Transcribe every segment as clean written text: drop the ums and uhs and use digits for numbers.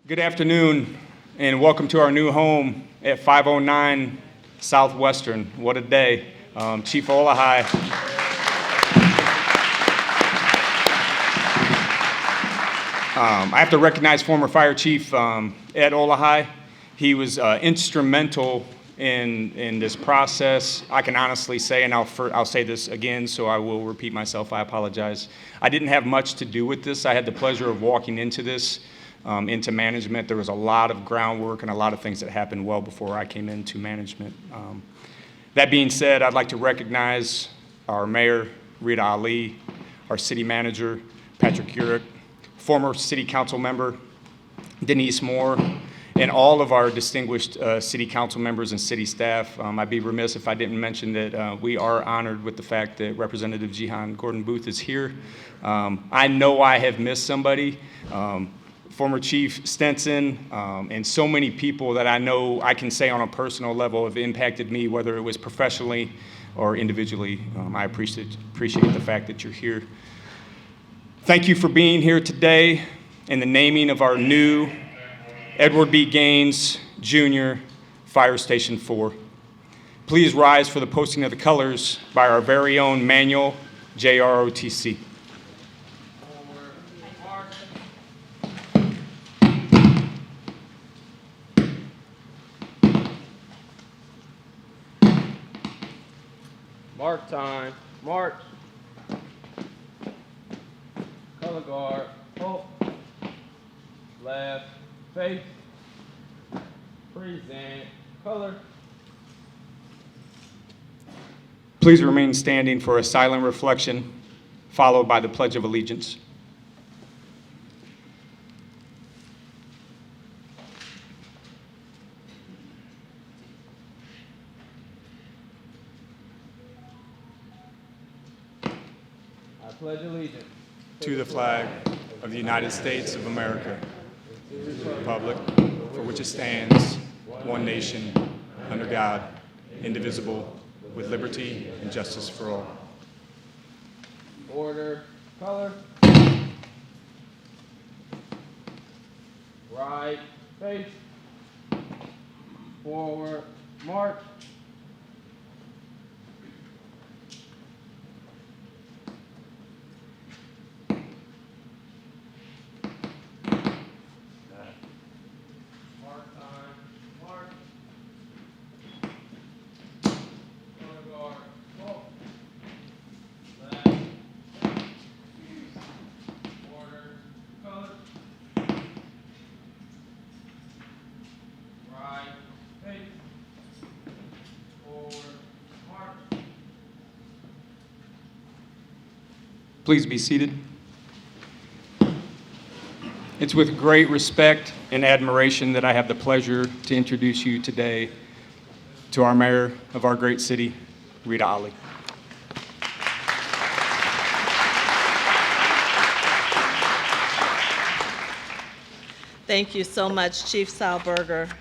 Good afternoon, and welcome to our new home at 509 Southwestern. What a day. Chief Olahai. I have to recognize former Fire Chief Ed Olahai. He was instrumental in this process. I can honestly say, and I'll say this again, so I will repeat myself, I apologize. I didn't have much to do with this. I had the pleasure of walking into this. Into management. There was a lot of groundwork and a lot of things that happened well before I came into management. That being said, I'd like to recognize our mayor, Rita Ali, our city manager, Patrick Urick, former city council member, Denise Moore, and all of our distinguished city council members and city staff. I'd be remiss if I didn't mention that we are honored with the fact that Representative Jihan Gordon Booth is here. I know I have missed somebody. Former Chief Stenson, and so many people that I know I can say on a personal level have impacted me, whether it was professionally or individually. I appreciate the fact that you're here. Thank you for being here today in the naming of our new Edward B. Gaines Jr. Fire Station 4. Please rise for the posting of the colors by our very own Manuel JROTC. Mark time. March. Color guard. Hope. Left. Face. Present. Color. Please remain standing for a silent reflection, followed by the Pledge of Allegiance. Pledge allegiance to the flag of the United States of America, to the republic for which it stands, one nation, under God, indivisible, with liberty and justice for all. Order. Color. Right. Face. Forward. March. Please be seated. It's with great respect and admiration that I have the pleasure to introduce you today to our mayor of our great city, Rita Ali. Thank you so much, Chief Sollberger.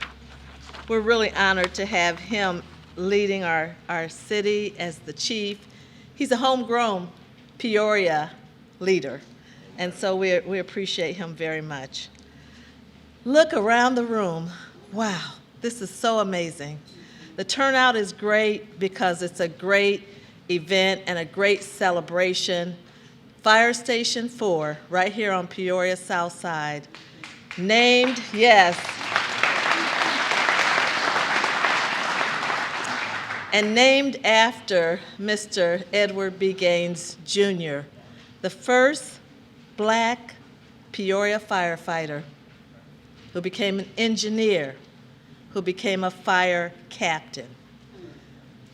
We're really honored to have him leading our city as the chief. He's a homegrown Peoria leader, and so we appreciate him very much. Look around the room. Wow, this is so amazing. The turnout is great because it's a great event and a great celebration. Fire Station 4, right here on Peoria South Side, named, yes, and named after Mr. Edward B. Gaines, Jr., the first Black Peoria firefighter who became an engineer, who became a fire captain,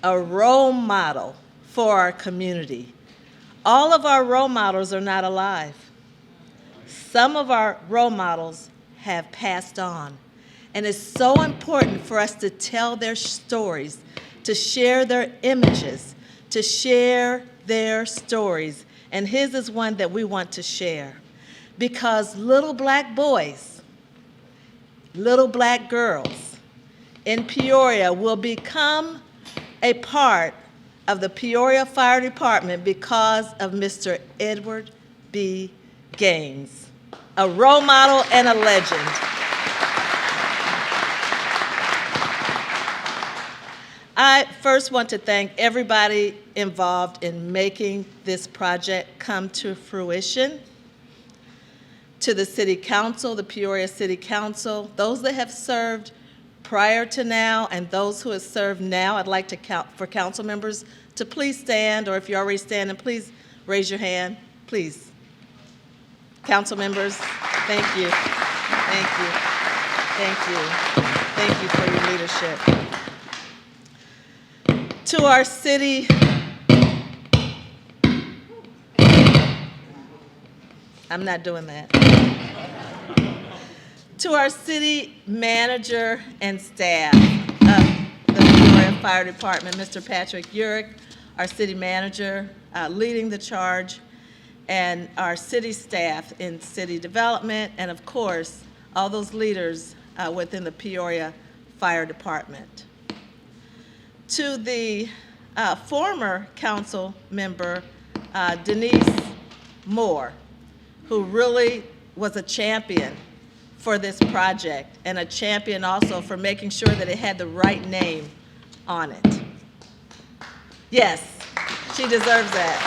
a role model for our community. All of our role models are not alive. Some of our role models have passed on, and it's so important for us to tell their stories, to share their images, to share their stories. And his is one that we want to share. Because little black boys, little black girls in Peoria will become a part of the Peoria Fire Department because of Mr. Edward B. Gaines, a role model and a legend. I first want to thank everybody involved in making this project come to fruition. To the City Council, the Peoria City Council, those that have served prior to now and those who have served now, I'd like to for council members to please stand, or if you're already standing, please raise your hand, please. Council members, thank you. Thank you. Thank you. Thank you for your leadership. To our city, I'm not doing that. To our city manager and staff of the Peoria Fire Department, Mr. Patrick Urick, our city manager leading the charge, and our city staff in city development, and of course, all those leaders within the Peoria Fire Department. To the former council member, Denise Moore, who really was a champion for this project and a champion also for making sure that it had the right name on it. Yes, she deserves that.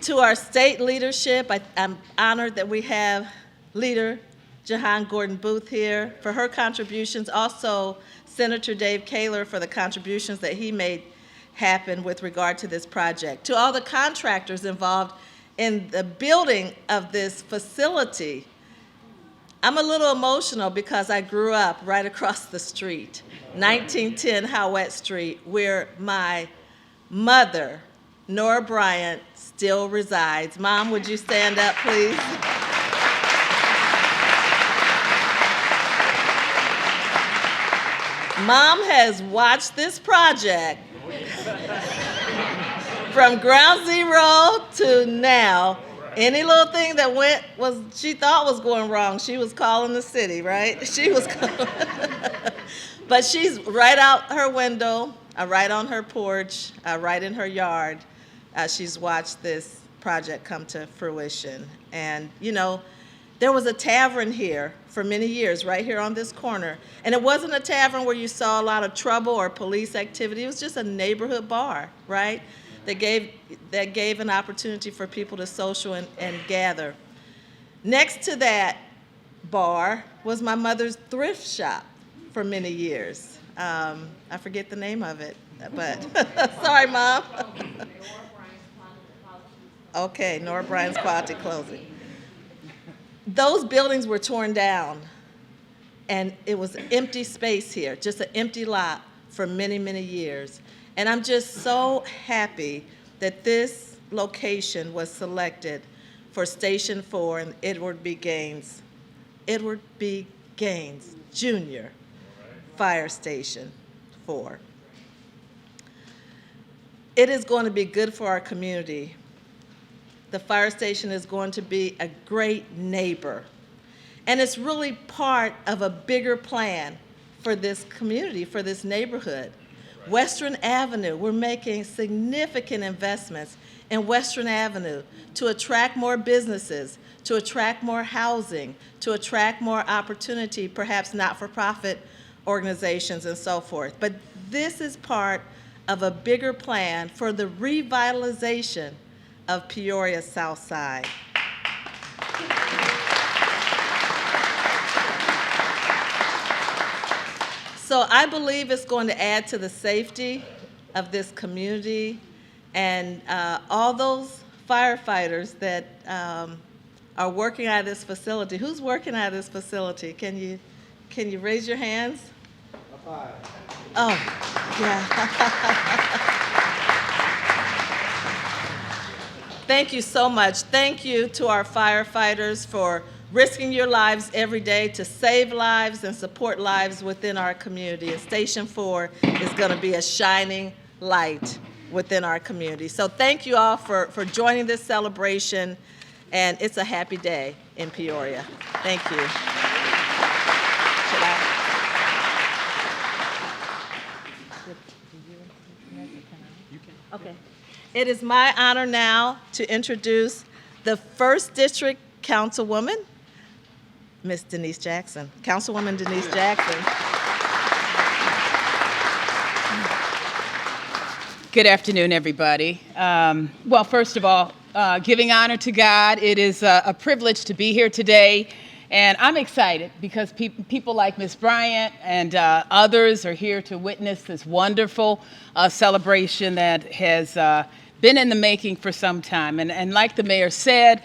To our state leadership, I'm honored that we have Leader Jahan Gordon Booth here for her contributions, also Senator Dave Kaler for the contributions that he made happen with regard to this project. To all the contractors involved in the building of this facility, I'm a little emotional because I grew up right across the street, 1910 Howett Street, where my mother, Nora Bryant, still resides. Mom, would you stand up, please? Mom has watched this project from ground zero to now. Any little thing that she thought was going wrong, she was calling the city, right? She was calling. But she's right out her window, right on her porch, right in her yard. She's watched this project come to fruition. And, you know, there was a tavern here for many years, right here on this corner. And it wasn't a tavern where you saw a lot of trouble or police activity. It was just a neighborhood bar, right? That gave an opportunity for people to social and gather. Next to that bar was my mother's thrift shop for many years. I forget the name of it, but sorry, Mom. Okay, Nora Bryant's Quality Clothing. Those buildings were torn down, and it was empty space here, just an empty lot for many, many years. And I'm just so happy that this location was selected for Station 4 and Edward B. Gaines Jr. Fire Station 4. It is going to be good for our community. The fire station is going to be a great neighbor. And it's really part of a bigger plan for this community, for this neighborhood. Western Avenue, we're making significant investments in Western Avenue to attract more businesses, to attract more housing, to attract more opportunity, perhaps not-for-profit organizations and so forth. But this is part of a bigger plan for the revitalization of Peoria's South Side. So I believe it's going to add to the safety of this community, and all those firefighters that are working out of this facility. Who's working out of this facility? Can you raise your hands? Oh, yeah. Thank you so much. Thank you to our firefighters for risking your lives every day to save lives and support lives within our community. And Station 4 is going to be a shining light within our community. So thank you all for joining this celebration, and it's a happy day in Peoria. Thank you. Okay. It is my honor now to introduce the 1st District Councilwoman, Miss Denise Jackson. Councilwoman Denise Jackson. Good afternoon, everybody. Well, first of all, giving honor to God, it is a privilege to be here today. And I'm excited because people like Ms. Bryant and others are here to witness this wonderful celebration that has been in the making for some time. And like the mayor said,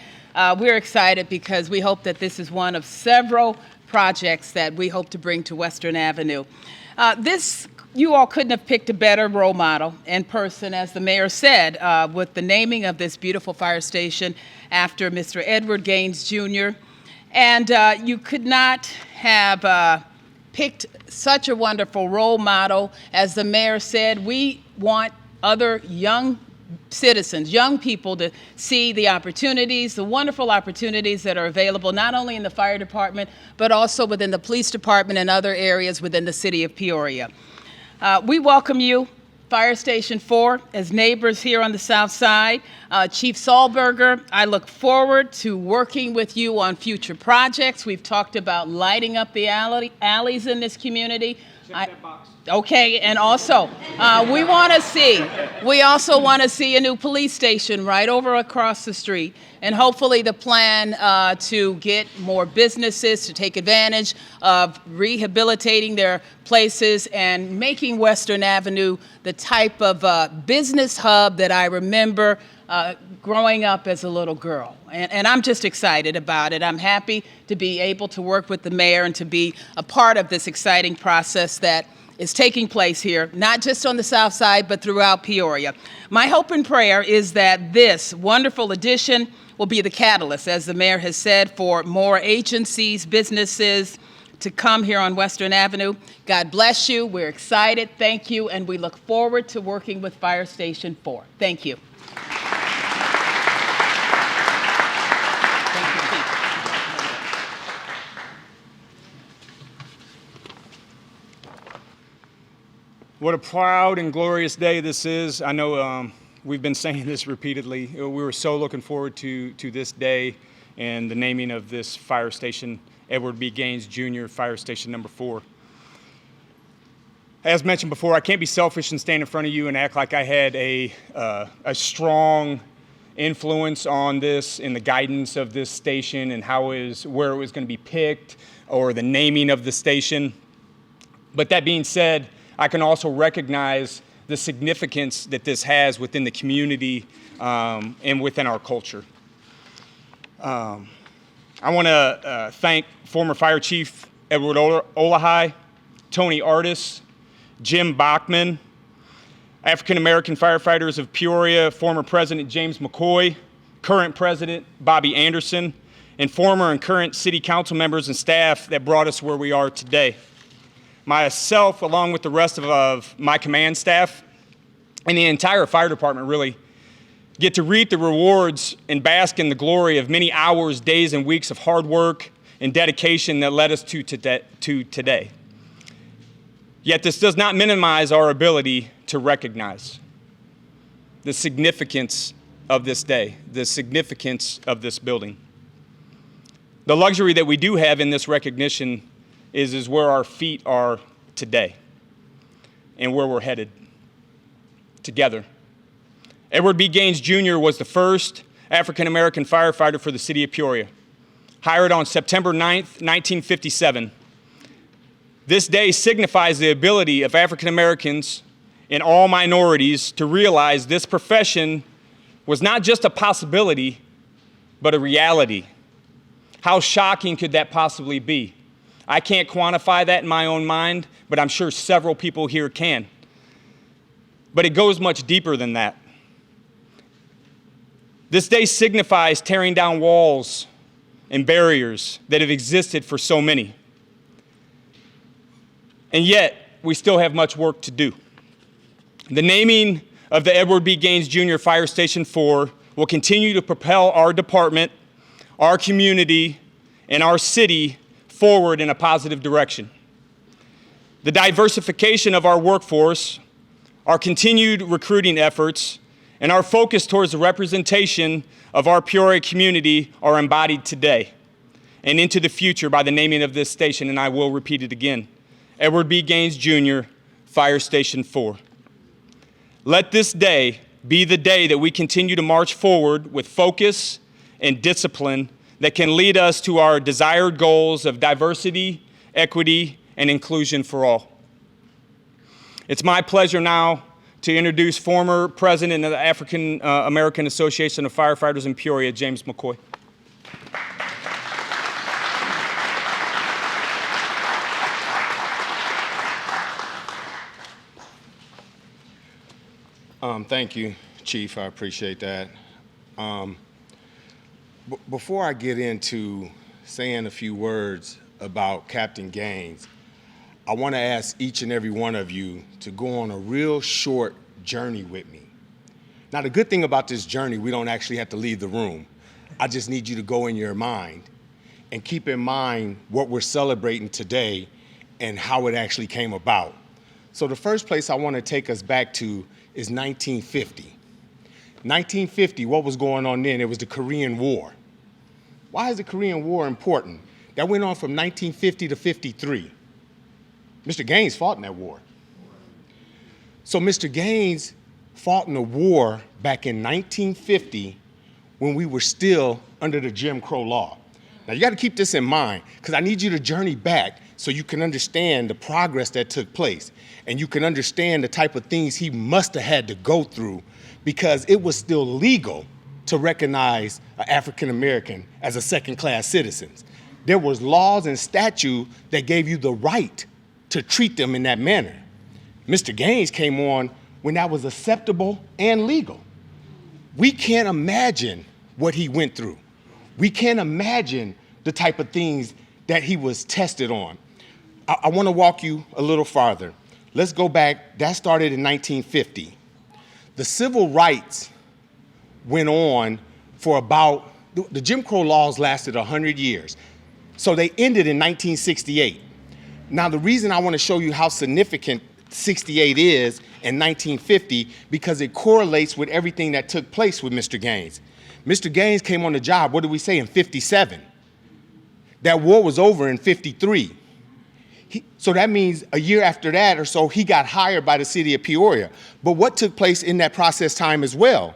we're excited because we hope that this is one of several projects that we hope to bring to Western Avenue. You all couldn't have picked a better role model in person, as the mayor said, with the naming of this beautiful fire station after Mr. Edward Gaines Jr. And you could not have picked such a wonderful role model. As the mayor said, we want other young citizens, young people, to see the opportunities, the wonderful opportunities that are available not only in the fire department, but also within the police department and other areas within the city of Peoria. We welcome you, Fire Station 4, as neighbors here on the south side. Chief Sollberger, I look forward to working with you on future projects. We've talked about lighting up the alleys in this community. Check that box. Okay, and also, we also want to see a new police station right over across the street, and hopefully the plan to get more businesses to take advantage of rehabilitating their places and making Western Avenue the type of business hub that I remember growing up as a little girl. And I'm just excited about it. I'm happy to be able to work with the mayor and to be a part of this exciting process that is taking place here, not just on the south side, but throughout Peoria. My hope and prayer is that this wonderful addition will be the catalyst, as the mayor has said, for more agencies, businesses to come here on Western Avenue. God bless you. We're excited. Thank you. And we look forward to working with Fire Station 4. Thank you. What a proud and glorious day this is. I know we've been saying this repeatedly. We were so looking forward to this day and the naming of this fire station, Edward B. Gaines Jr. Fire Station number 4. As mentioned before, I can't be selfish and stand in front of you and act like I had a strong influence on this in the guidance of this station and where it was going to be picked or the naming of the station. But that being said, I can also recognize the significance that this has within the community and within our culture. I want to thank former Fire Chief Edward Olahai, Tony Artis, Jim Bachman, African-American Firefighters of Peoria, former President James McCoy, current President Bobby Anderson, and former and current City Council members and staff that brought us where we are today. Myself, along with the rest of my command staff and the entire fire department, really get to reap the rewards and bask in the glory of many hours, days, and weeks of hard work and dedication that led us to today. Yet this does not minimize our ability to recognize the significance of this day, the significance of this building. The luxury that we do have in this recognition is where our feet are today and where we're headed together. Edward B. Gaines Jr. was the first African-American firefighter for the city of Peoria, hired on September 9th, 1957. This day signifies the ability of African-Americans and all minorities to realize this profession was not just a possibility, but a reality. How shocking could that possibly be? I can't quantify that in my own mind, but I'm sure several people here can. But it goes much deeper than that. This day signifies tearing down walls and barriers that have existed for so many. And yet, we still have much work to do. The naming of the Edward B. Gaines Jr. Fire Station 4 will continue to propel our department, our community, and our city forward in a positive direction. The diversification of our workforce, our continued recruiting efforts, and our focus towards the representation of our Peoria community are embodied today. and into the future by the naming of this station, and I will repeat it again. Edward B. Gaines, Jr., Fire Station 4. Let this day be the day that we continue to march forward with focus and discipline that can lead us to our desired goals of diversity, equity, and inclusion for all. It's my pleasure now to introduce former president of the African-American Association of Firefighters in Peoria, James McCoy. Thank you, Chief. I appreciate that. Before I get into saying a few words about Captain Gaines, I want to ask each and every one of you to go on a real short journey with me. Now, the good thing about this journey, we don't actually have to leave the room. I just need you to go in your mind and keep in mind what we're celebrating today and how it actually came about. So the first place I want to take us back to is 1950. 1950, what was going on then? It was the Korean War. Why is the Korean War important? That went on from 1950 to 53. Mr. Gaines fought in that war. So Mr. Gaines fought in a war back in 1950 when we were still under the Jim Crow law. Now you got to keep this in mind because I need you to journey back so you can understand the progress that took place and you can understand the type of things he must have had to go through because it was still legal to recognize an African American as a second-class citizen. There was laws and statute that gave you the right to treat them in that manner. Mr. Gaines came on when that was acceptable and legal. We can't imagine what he went through. We can't imagine the type of things that he was tested on. I want to walk you a little farther. Let's go back. That started in 1950. The civil rights went on for about, the Jim Crow laws lasted 100 years. So they ended in 1968. Now, the reason I want to show you how significant 68 is in 1950, because it correlates with everything that took place with Mr. Gaines. Mr. Gaines came on the job, what did we say, in 57. That war was over in 53. So that means a year after that or so, he got hired by the city of Peoria. But what took place in that process time as well?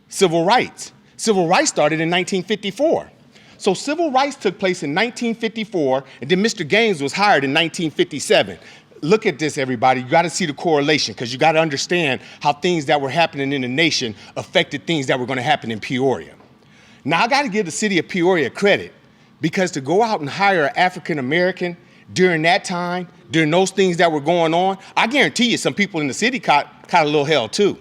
Civil rights. Civil rights started in 1954. So civil rights took place in 1954, and then Mr. Gaines was hired in 1957. Look at this, everybody. You got to see the correlation because you got to understand how things that were happening in the nation affected things that were going to happen in Peoria. Now, I got to give the city of Peoria credit because to go out and hire an African American during that time, during those things that were going on, I guarantee you some people in the city caught a little hell too.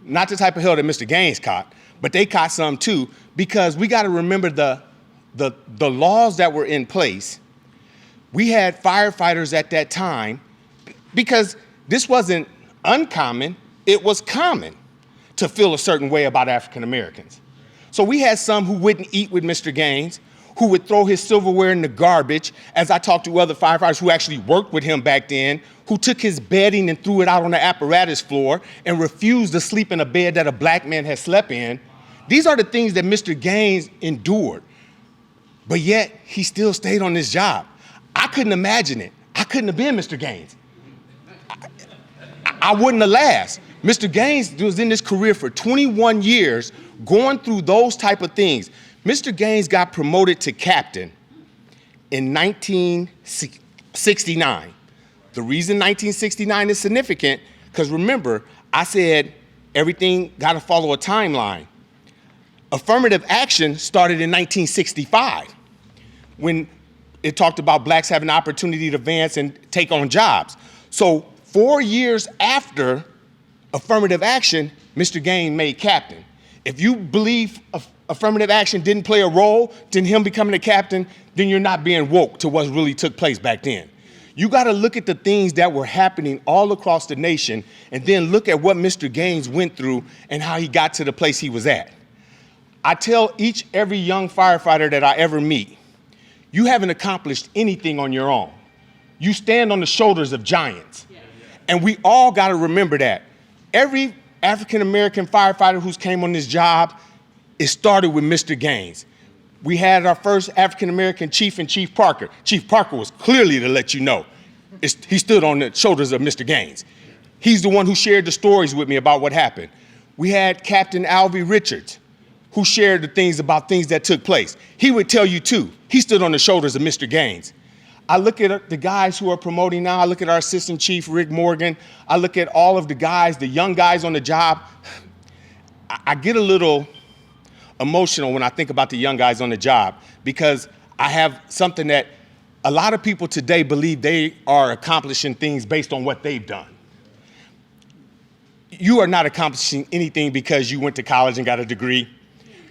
Not the type of hell that Mr. Gaines caught, but they caught some too because we got to remember the laws that were in place. We had firefighters at that time because this wasn't uncommon, it was common to feel a certain way about African Americans. So we had some who wouldn't eat with Mr. Gaines, who would throw his silverware in the garbage, as I talked to other firefighters who actually worked with him back then, who took his bedding and threw it out on the apparatus floor and refused to sleep in a bed that a black man had slept in. These are the things that Mr. Gaines endured, but yet he still stayed on this job. I couldn't imagine it. I couldn't have been Mr. Gaines. I wouldn't have lasted. Mr. Gaines was in this career for 21 years going through those type of things. Mr. Gaines got promoted to captain in 1969. The reason 1969 is significant, because remember, I said everything got to follow a timeline. Affirmative action started in 1965 when it talked about blacks having the opportunity to advance and take on jobs. So 4 years after affirmative action, Mr. Gaines made captain. If you believe affirmative action didn't play a role in him becoming a captain, then you're not being woke to what really took place back then. You got to look at the things that were happening all across the nation and then look at what Mr. Gaines went through and how he got to the place he was at. I tell every young firefighter that I ever meet, you haven't accomplished anything on your own. You stand on the shoulders of giants. And we all got to remember that. Every African-American firefighter who's came on this job, it started with Mr. Gaines. We had our first African-American chief in Chief Parker. Chief Parker was clearly to let you know. He stood on the shoulders of Mr. Gaines. He's the one who shared the stories with me about what happened. We had Captain Alvy Richards, who shared the things about things that took place. He would tell you too. He stood on the shoulders of Mr. Gaines. I look at the guys who are promoting now. I look at our assistant chief, Rick Morgan. I look at all of the guys, the young guys on the job. I get a little emotional when I think about the young guys on the job, because I have something that a lot of people today believe they are accomplishing things based on what they've done. You are not accomplishing anything because you went to college and got a degree.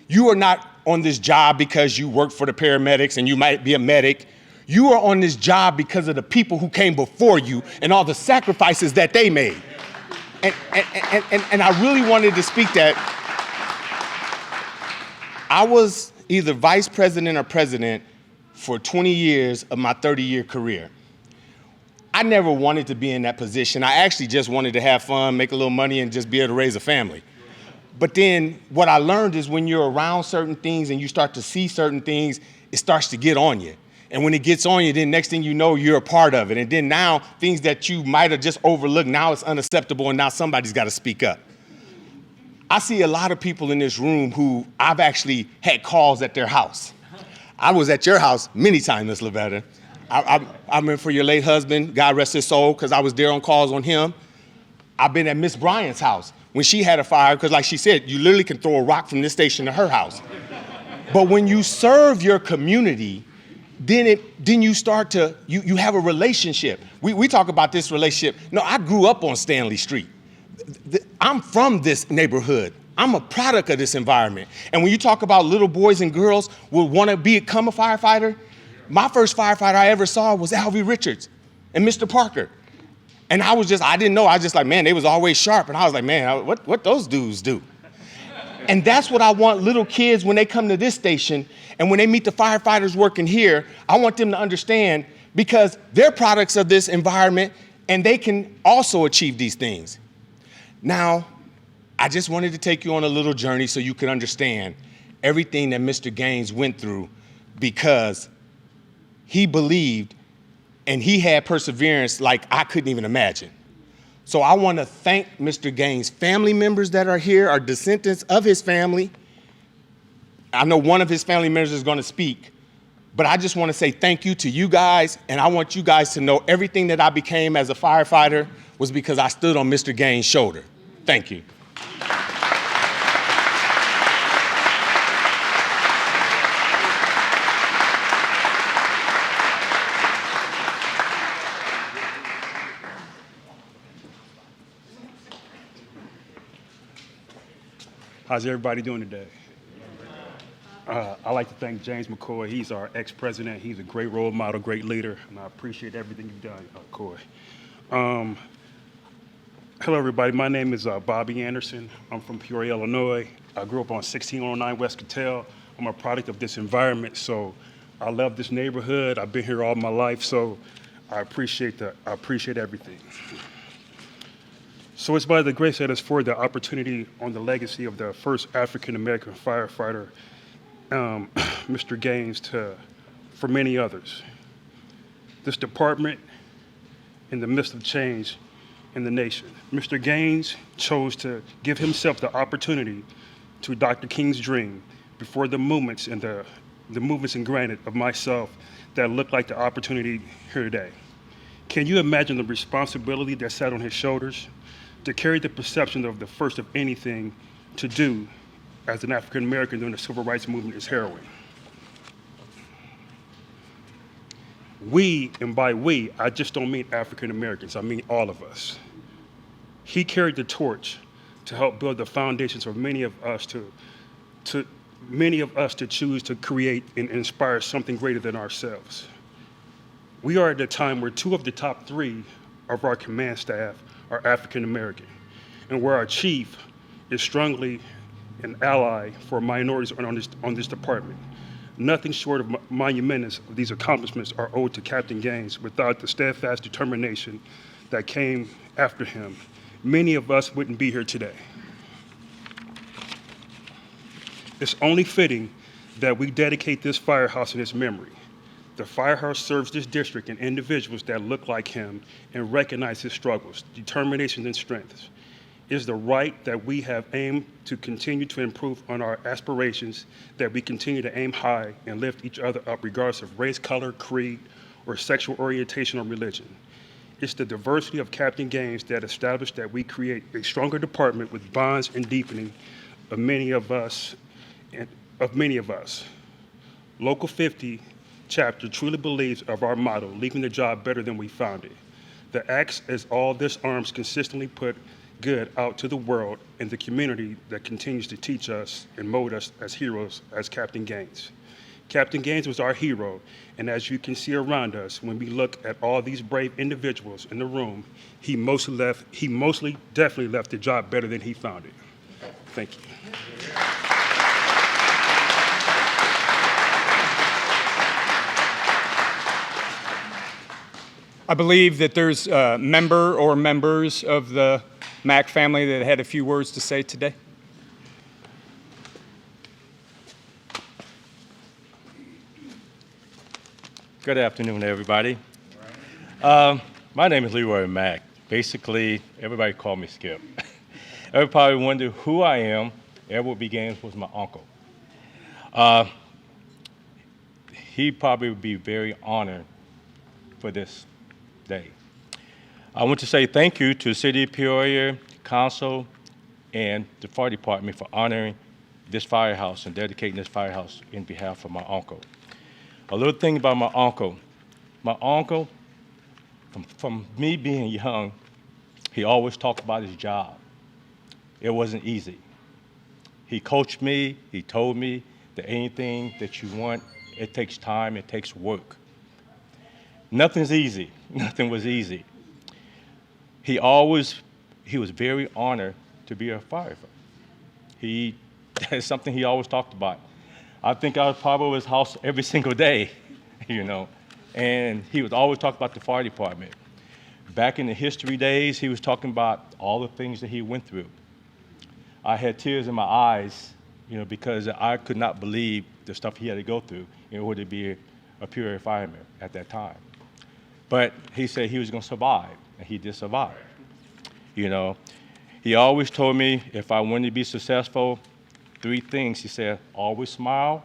You are not on this job because you work for the paramedics and you might be a medic. You are on this job because of the people who came before you and all the sacrifices that they made. And I really wanted to speak that. I was either vice president or president for 20 years of my 30-year career. I never wanted to be in that position. I actually just wanted to have fun, make a little money, and just be able to raise a family. But then what I learned is when you're around certain things and you start to see certain things, it starts to get on you. And when it gets on you, then next thing you know, you're a part of it. And then now things that you might have just overlooked, now it's unacceptable, and now somebody's got to speak up. I see a lot of people in this room who I've actually had calls at their house. I was at your house many times, Miss Lavetta. I remember for your late husband, God rest his soul, because I was there on calls on him. I've been at Miss Bryant's house when she had a fire, because like she said, you literally can throw a rock from this station to her house. But when you serve your community, then you start to, you have a relationship. We talk about this relationship. No, I grew up on Stanley Street. I'm from this neighborhood. I'm a product of this environment. And when you talk about little boys and girls who want to become a firefighter, my first firefighter I ever saw was Alvy Richards and Mr. Parker. And I didn't know. I was just like, man, they was always sharp. And I was like, man, what those dudes do? And that's what I want little kids when they come to this station and when they meet the firefighters working here, I want them to understand, because they're products of this environment and they can also achieve these things. Now, I just wanted to take you on a little journey so you can understand everything that Mr. Gaines went through, because he believed and he had perseverance like I couldn't even imagine. So I want to thank Mr. Gaines' family members that are here, are descendants of his family. I know one of his family members is going to speak, but I just want to say thank you to you guys, and I want you guys to know everything that I became as a firefighter was because I stood on Mr. Gaines' shoulder. Thank you. How's everybody doing today? I'd like to thank James McCoy. He's our ex-president. He's a great role model, great leader, and I appreciate everything you've done, McCoy. Hello, everybody. My name is Bobby Anderson. I'm from Peoria, Illinois. I grew up on 1609 West Cattell. I'm a product of this environment, so I love this neighborhood. I've been here all my life, so I appreciate everything. So it's by the grace that is for the opportunity on the legacy of the first African-American firefighter, Mr. Gaines, for many others. This department, in the midst of change in the nation, Mr. Gaines chose to give himself the opportunity to Dr. King's dream before the movements and the movements and granted of myself that looked like the opportunity here today. Can you imagine the responsibility that sat on his shoulders to carry the perception of the first of anything to do as an African American during the civil rights movement is harrowing. We, and by we, I just don't mean African Americans, I mean all of us. He carried the torch to help build the foundations for many of us to choose to create and inspire something greater than ourselves. We are at a time where 2 of the top 3 of our command staff are African American, and where our chief is strongly an ally for minorities on this department. Nothing short of monumentous of these accomplishments are owed to Captain Gaines. Without the steadfast determination that came after him, many of us wouldn't be here today. It's only fitting that we dedicate this firehouse in his memory. The firehouse serves this district and individuals that look like him and recognize his struggles, determination, and strengths. It is the right that we have aimed to continue to improve on our aspirations, that we continue to aim high and lift each other up regardless of race, color, creed, or sexual orientation or religion. It's the diversity of Captain Gaines that established that we create a stronger department with bonds and deepening of many of us. Local 50 chapter truly believes of our motto, leaving the job better than we found it. The acts as all this arms consistently put good out to the world and the community that continues to teach us and mold us as heroes as Captain Gaines. Captain Gaines was our hero, and as you can see around us, when we look at all these brave individuals in the room, he mostly definitely left the job better than he found it. Thank you. I believe that there's a member or members of the Mack family that had a few words to say today. Good afternoon, everybody. My name is Leroy Mack. Basically, everybody called me Skip. Everybody wonder who I am. Edward B. Gaines was my uncle. He probably would be very honored for this day. I want to say thank you to the City of Peoria, Council, and the Fire Department for honoring this firehouse and dedicating this firehouse in behalf of my uncle. A little thing about my uncle, from me being young, he always talked about his job. It wasn't easy. He coached me, he told me that anything that you want, it takes time, it takes work. Nothing's easy, nothing was easy. He was very honored to be a firefighter. That's something he always talked about. I think I was probably at his house every single day, and he was always talking about the fire department. Back in the history days, he was talking about all the things that he went through. I had tears in my eyes, because I could not believe the stuff he had to go through in order to be a Peoria fireman at that time. But he said he was going to survive, and he did survive. He always told me if I wanted to be successful, 3 things. He said, always smile,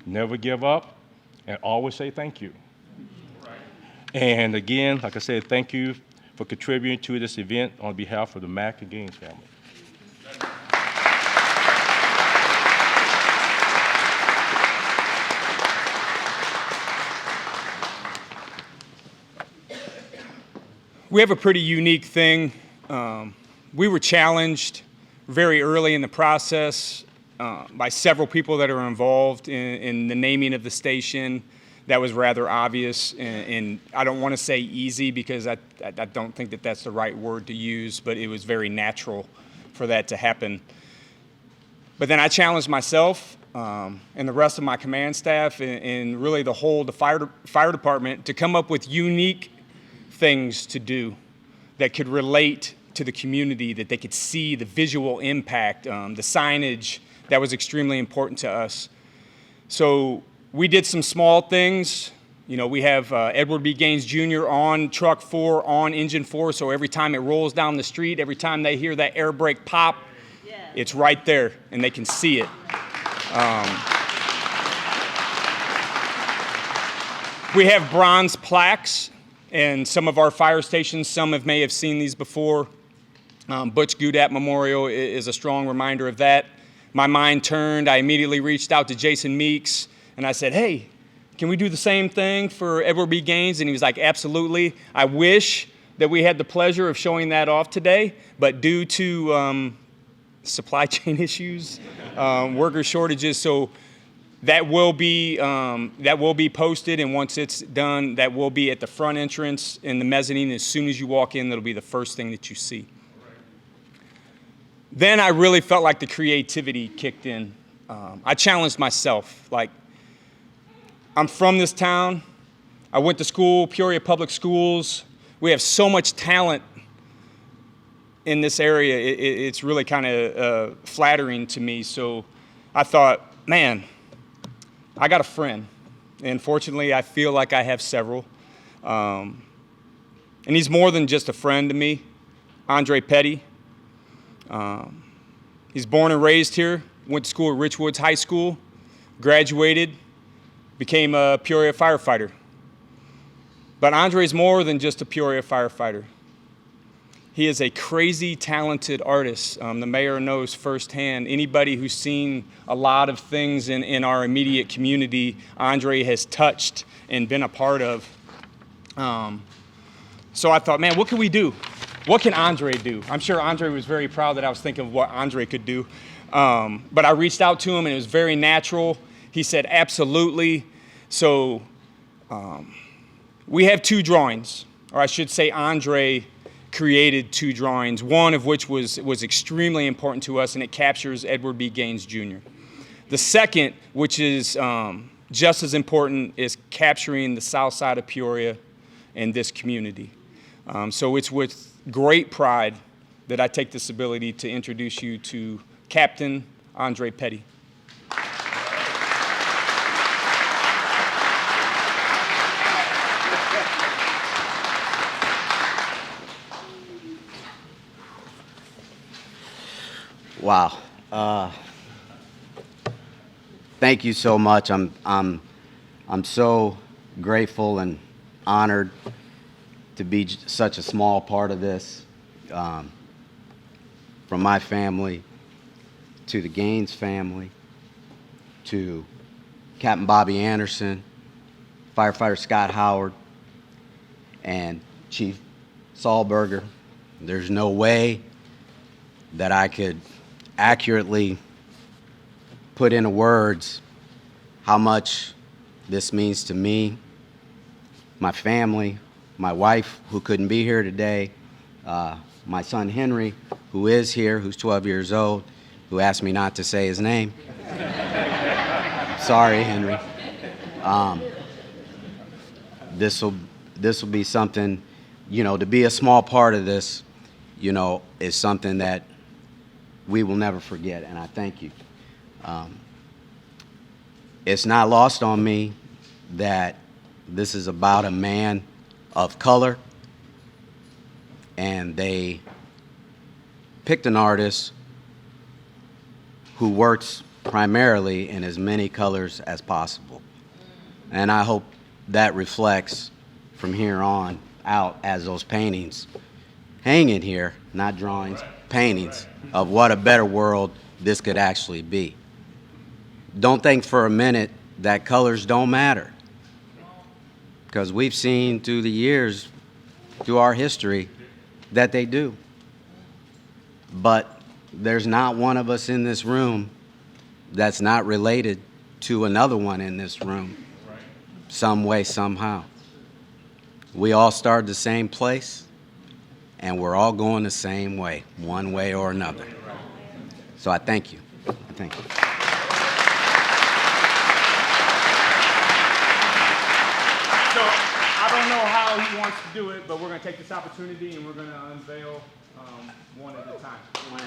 never give up, and always say thank you. Right. And again, like I said, thank you for contributing to this event on behalf of the Mack and Gaines family. We have a pretty unique thing. We were challenged very early in the process by several people that are involved in the naming of the station. That was rather obvious, and I don't want to say easy because I don't think that that's the right word to use, but it was very natural for that to happen. But then I challenged myself and the rest of my command staff and really the fire department to come up with unique things to do that could relate to the community, that they could see the visual impact, the signage that was extremely important to us. So we did some small things. We have Edward B. Gaines Jr. on truck 4, on engine 4, so every time it rolls down the street, every time they hear that air brake pop, it's right there, and they can see it. We have bronze plaques in some of our fire stations. Some may have seen these before. Butch Gudat Memorial is a strong reminder of that. My mind turned. I immediately reached out to Jason Meeks, and I said, hey, can we do the same thing for Edward B. Gaines? And he was like, absolutely. I wish that we had the pleasure of showing that off today, but due to supply chain issues, worker shortages, so that will be posted, and once it's done, that will be at the front entrance in the mezzanine. As soon as you walk in, that'll be the first thing that you see. Then I really felt like the creativity kicked in. I challenged myself. Like, I'm from this town. I went to school, Peoria Public Schools. We have so much talent in this area. It's really kind of flattering to me. So I thought, man, I got a friend, and fortunately, I feel like I have several. And he's more than just a friend to me. Andre Petty. He's born and raised here, went to school at Richwoods High School, graduated, became a Peoria firefighter. But Andre's more than just a Peoria firefighter. He is a crazy talented artist. The mayor knows firsthand. Anybody who's seen a lot of things in our immediate community, Andre has touched and been a part of. So I thought, man, what can we do? What can Andre do? I'm sure Andre was very proud that I was thinking of what Andre could do. But I reached out to him, and it was very natural. He said, absolutely. So we have 2 drawings, or I should say Andre created 2 drawings, one of which was extremely important to us, and it captures Edward B. Gaines, Jr. The second, which is just as important, is capturing the south side of Peoria and this community. So it's with great pride that I take this ability to introduce you to Captain Andre Petty. Wow. Thank you so much. I'm so grateful and honored to be such a small part of this. From my family to the Gaines family to Captain Bobby Anderson, Firefighter Scott Howard, and Chief Sollberger. There's no way that I could accurately put into words how much this means to me, my family, my wife, who couldn't be here today, my son Henry, who is here, who's 12 years old, who asked me not to say his name. Sorry, Henry. This will be something, to be a small part of this, is something that we will never forget, and I thank you. It's not lost on me that this is about a man of color, and they picked an artist who works primarily in as many colors as possible. And I hope that reflects from here on out as those paintings hang in here, not drawings, paintings of what a better world this could actually be. Don't think for a minute that colors don't matter, because we've seen through the years, through our history, that they do. But there's not one of us in this room that's not related to another one in this room, some way, somehow. We all started the same place, and we're all going the same way, one way or another. So I thank you. Thank you. So I don't know how he wants to do it, but we're going to take this opportunity and we're going to unveil one at a time.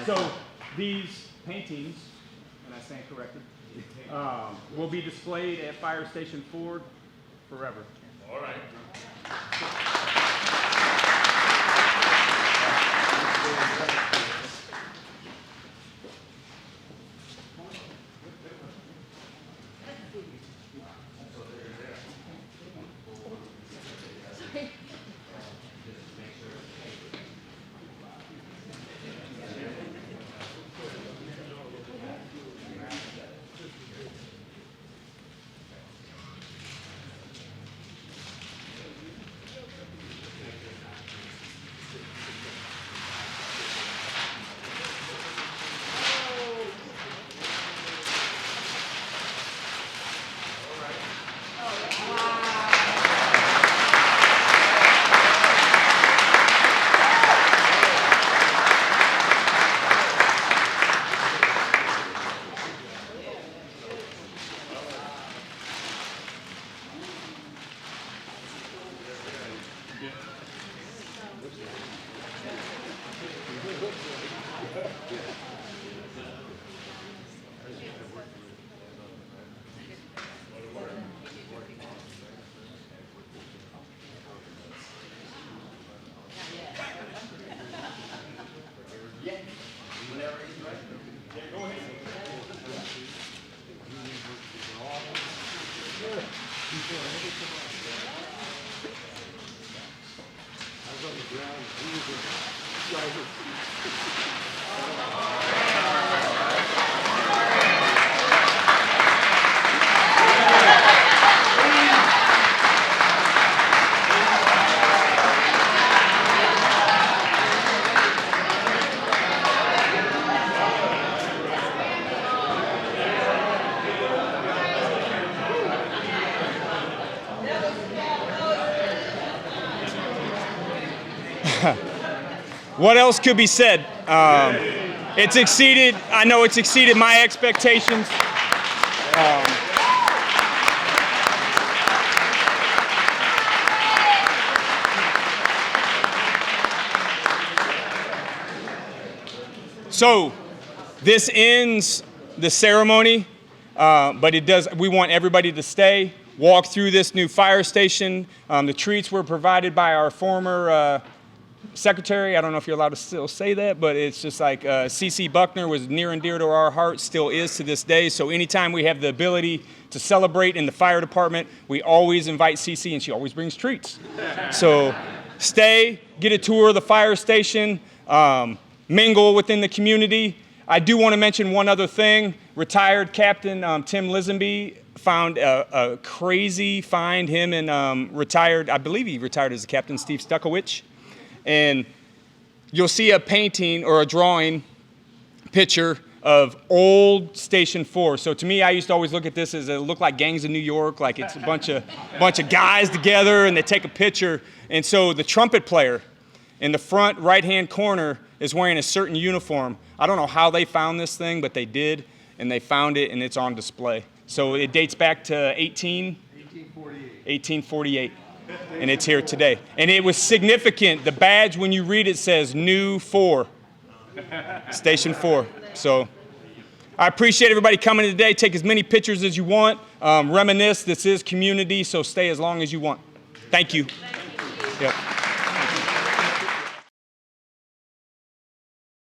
So these paintings, and I stand corrected, will be displayed at Fire Station Ford forever. All right. What else could be said? It's exceeded, I know it's exceeded my expectations. So this ends the ceremony, but we want everybody to stay, walk through this new fire station. The treats were provided by our former secretary. I don't know if you're allowed to still say that, but it's just like C.C. Buckner was near and dear to our hearts, still is to this day. So anytime we have the ability to celebrate in the fire department, we always invite C.C. and she always brings treats. So stay, get a tour of the fire station, mingle within the community. I do want to mention one other thing. Retired Captain Tim Lisenby found a crazy find. Him and I believe he retired as a captain, Steve Stuckowicz. And you'll see a painting or a drawing picture of old Station 4. So to me, I used to always look at this as it looked like Gangs of New York, like it's a bunch of guys together and they take a picture. And so the trumpet player in the front right-hand corner is wearing a certain uniform. I don't know how they found this thing, but they did, and they found it, and it's on display. So it dates back to 1848. And it's here today. And it was significant. The badge, when you read it, says New 4, Station 4. So I appreciate everybody coming today. Take as many pictures as you want. Reminisce. This is community, so stay as long as you want. Thank you. Yep.